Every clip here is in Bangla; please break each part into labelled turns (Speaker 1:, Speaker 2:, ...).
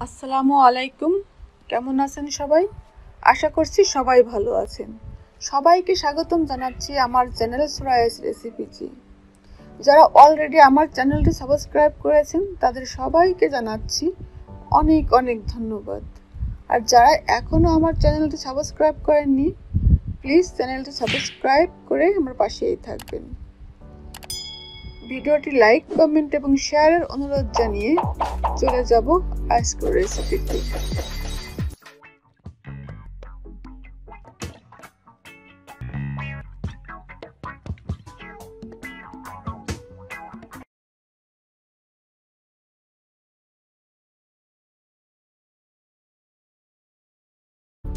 Speaker 1: আসসালামু আলাইকুম, কেমন আছেন সবাই? আশা করছি সবাই ভালো আছেন। সবাইকে স্বাগতম জানাচ্ছি আমার চ্যানেল সুরায়াস রেসিপিজি। যারা অলরেডি আমার চ্যানেলটি সাবস্ক্রাইব করেছেন তাদের সবাইকে জানাচ্ছি অনেক অনেক ধন্যবাদ। আর যারা এখনও আমার চ্যানেলটি সাবস্ক্রাইব করেননি, প্লিজ চ্যানেলটি সাবস্ক্রাইব করে আমার পাশেই থাকবেন। ভিডিওটি লাইক, কমেন্ট এবং শেয়ারের অনুরোধ জানিয়ে চলে যাব আজকের রেসিপিতে।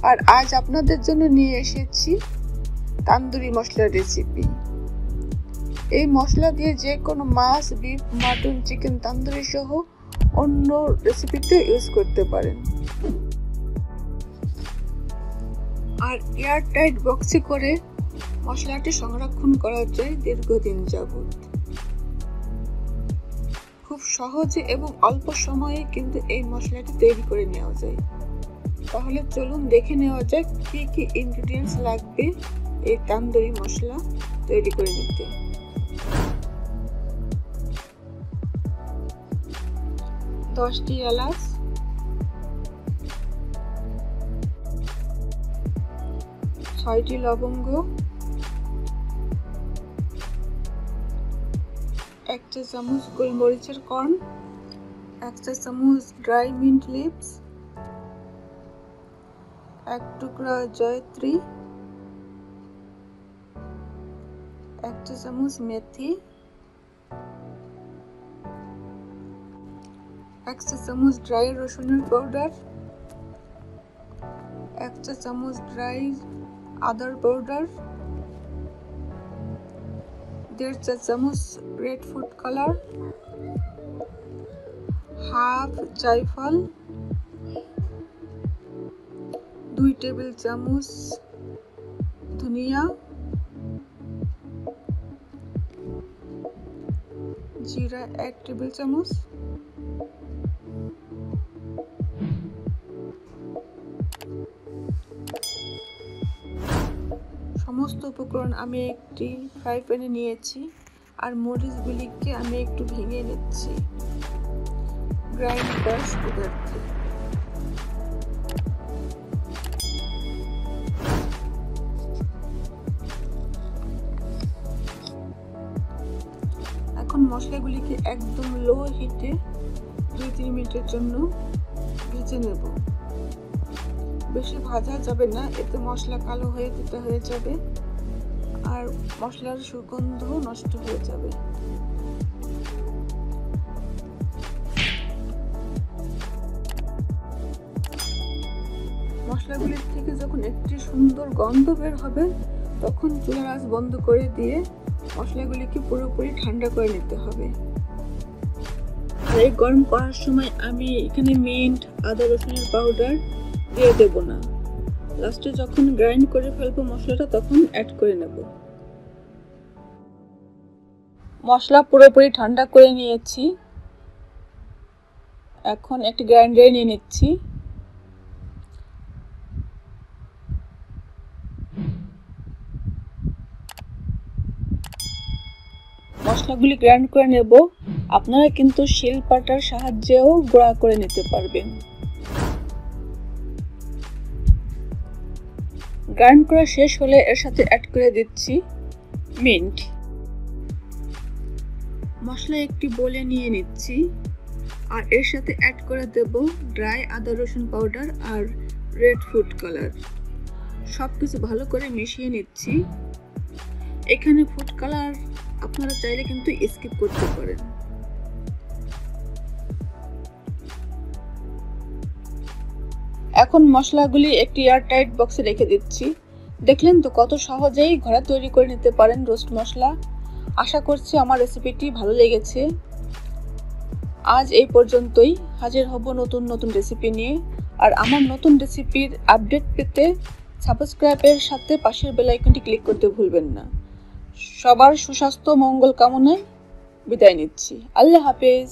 Speaker 1: আর আজ আপনাদের জন্য নিয়ে এসেছি তান্দুরি মশলার রেসিপি। এই মশলা দিয়ে যে কোনো মাছ, বিফ, মাটন, চিকেন, তান্দুরি সহ অন্য রেসিপিতে ইউজ করতে পারেন। আর এয়ারটাইট বক্সে করে মশলাটি সংরক্ষণ করা যায় দীর্ঘদিন যাবত। খুব সহজে এবং অল্প সময়ে কিন্তু এই মশলাটি তৈরি করে নেওয়া যায়। তাহলে চলুন দেখে নেওয়া যাক কি কি ইনগ্রেডিয়েন্টস লাগবে এই তান্দুরি মশলা তৈরি করে নিতে। দশটি এলাচ, 6টি লবঙ্গ, 1 চা চামচ গোলমরিচের কর্ন, 1 চা চামচ ড্রাই মিন্ট লিভস, 1 টুকরা জয়ত্রী, 1 চা চামচ মেথি, 1 চা চামচ ড্রাই রসুনের পাউডার, 1 চা চামচ ড্রাই আদার পাউডার, 1.5 চা চামচ রেড ফুড কালার, হাফ জায়ফল, 2 টেবিল চামচ ধনিয়া, জিরা 1 টেবিল চামচ, সমস্ত উপকরণ আমি একটি ফ্রাই প্যানে নিয়েছি। আর মরিচগুলিকে আমি একটু ভেঙে নিচ্ছি গ্রাইন্ডার পদার্থে। এখন মশলাগুলিকে একদম লো হিটে 2-3 মিনিটের জন্য ভেজে নেব। বেশি ভাজা যাবে না, এতে মশলা কালো হয়ে তিতা হয়ে যাবে আর মশলার সুগন্ধ নষ্ট হয়ে যাবে। মশলাগুলির থেকে যখন একটি সুন্দর গন্ধ বের হবে তখন চুলার আঁচ বন্ধ করে দিয়ে মশলাগুলিকে পুরোপুরি ঠান্ডা করে নিতে হবে। আর এই গরম করার সময় আমি এখানে মিন্ট, আদা রসুনের পাউডার দিয়ে দেব না। লাস্টে যখন গ্রাইন্ড করে ফেলবো মশলাটা তখন অ্যাড করে নেব। মশলা পুরোপুরি ঠান্ডা করে নিয়েছি। এখন একটি গ্রাইন্ডারে নিয়ে নিচ্ছি। মশলাগুলি গ্রাইন্ড করে নেব। আপনারা কিন্তু শিলপাটার সাহায্যেও গুঁড়া করে নিতে পারবেন। গ্রাইন্ড করা শেষ হলে এর সাথে অ্যাড করে দিচ্ছি মিন্ট। মশলা একটি বলে নিয়ে নিচ্ছি আর এর সাথে অ্যাড করে দেব ড্রাই আদা রসুন পাউডার আর রেড ফুড কালার। সবকিছু ভালো করে মিশিয়ে নিচ্ছি। এখানে ফুড কালার আপনারা চাইলে কিন্তু স্কিপ করতে পারেন। এখন মশলাগুলি একটি এয়ারটাইট বক্সে রেখে দিচ্ছি। দেখলেন তো কত সহজেই ঘরে তৈরি করে নিতে পারেন রোস্ট মশলা। আশা করছি আমার রেসিপিটি ভালো লেগেছে। আজ এই পর্যন্তই। হাজির হব নতুন নতুন রেসিপি নিয়ে। আর আমার নতুন রেসিপির আপডেট পেতে সাবস্ক্রাইবের সাথে পাশের বেল আইকনটি ক্লিক করতে ভুলবেন না। সবার সুস্বাস্থ্য মঙ্গল কামনায় বিদায় নিচ্ছি। আল্লাহ হাফেজ।